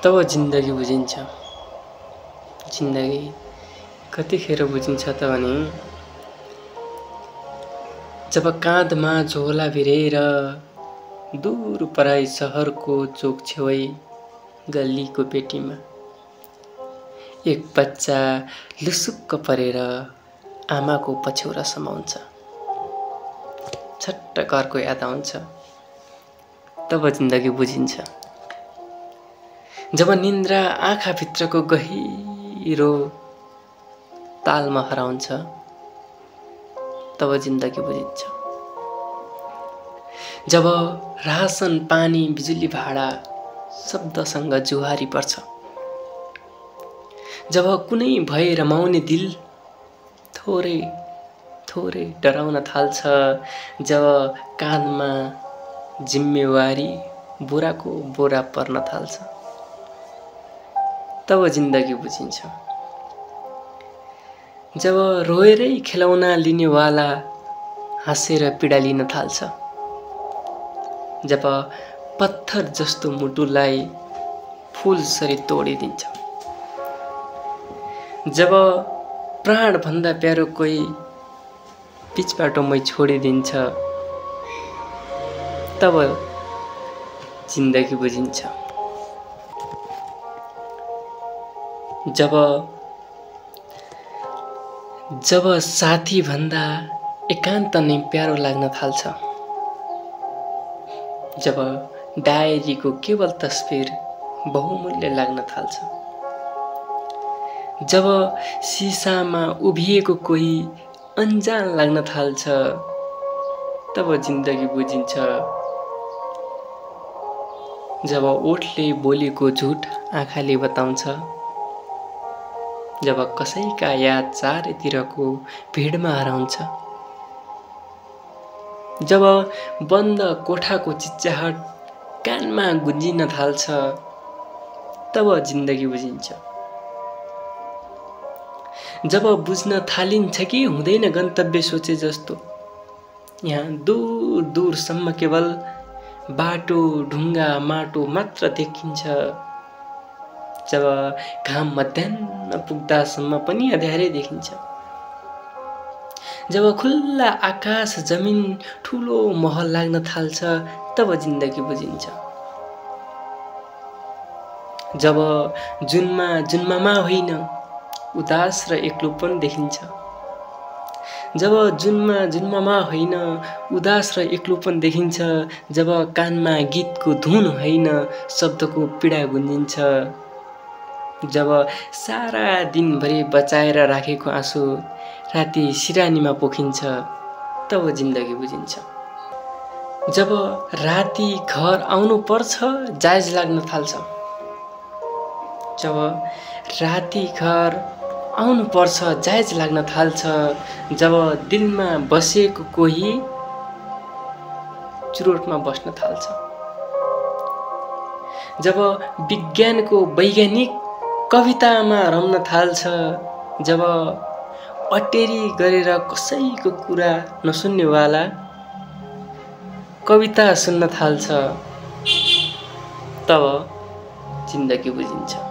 तब जिन्दगी बुझिन्छ। जिन्दगी कतिखेर बुझिन्छ त भने जब काँधमा झोला भिरेर दूर पराई सहरको चोक छेउै गल्लीको पेटीमा एक बच्चा लुसुक्क परेर आमाको पछ्यौरा समाउँछ। छट्ट घरको याद आउँछ। तब जिन्दगी बुझिन्छ। जब निन्द्रा आँखाभित्रको गहिरो तालमा हराउँछ तब जिन्दगी बुझिन्छ। जब रासन पानी बिजुली भाडा शब्दसँग जुहारी पर्छ, जब कुनै भए रमाउने दिल थोरै थोरै डराउन थाल्छ, जब काँधमा जिम्मेवारी बोराको बोरा पर्न थाल्छ तब जिन्दगी बुझिन्छ। जब रोएरै खेलौना लिनेवाला हाँसेर पीडा लिन थाल्छ, जब पत्थर जस्तो मुटुलाई फूलसरी तोडिदिन्छ, जब प्राणभन्दा प्यारो कोही बीच बाटोमै छोडिदिन्छ तब जिन्दगी बुझिन्छ। जब साथी भन्दा एकान्त नै प्यारो लाग्न थाल्छ, जब डायरीको केवल तस्बिर बहुमूल्य लाग्न थाल्छ, जब सिसामा उभिएको कोही अन्जान लाग्न थाल्छ तब जिन्दगी बुझिन्छ। जब ओठले बोलेको झुट आँखाले बताउँछ, जब कसैका याद चारैतिरको भिडमा हराउँछ, जब बन्द कोठाको चिच्चाहट कानमा गुन्जिन थाल्छ तब जिन्दगी बुझिन्छ। जब बुझ्न थालिन्छ कि हुँदैन गन्तव्य सोचे जस्तो, यहाँ दूर दूरसम्म केवल बाटो ढुङ्गा माटो मात्र देखिन्छ, जब घाम मध्याह्न पुग्दासम्म पनि अँध्यारै देखिन्छ, जब खुल्ला आकाश जमिन ठुलो महल लाग्न थाल्छ तब जिन्दगी बुझिन्छ। जब जुनमा होइन उदास र एक्लोपन देखिन्छ, जब जुनमा होइन उदास र एक्लोपन देखिन्छ, जब कानमा गीतको धुन होइन शब्दको पीडा गुन्जिन्छ, जब सारा दिनभरि बचाएर राखेको आँसु राति सिरानीमा पोखिन्छ तब जिन्दगी बुझिन्छ। जब राति घर आउनु पर्छ जायज लाग्न थाल्छ, जब राति घर आउनु पर्छ जायज लाग्न थाल्छ, जब दिलमा बसेको कोही चुरोटमा बस्न थाल्छ, जब विज्ञानको वैज्ञानिक कवितामा रम्न थाल्छ, जब अटेरी गरेर कसैको कुरा नसुन्नेवाला कविता सुन्न थाल्छ तब जिन्दगी बुझिन्छ।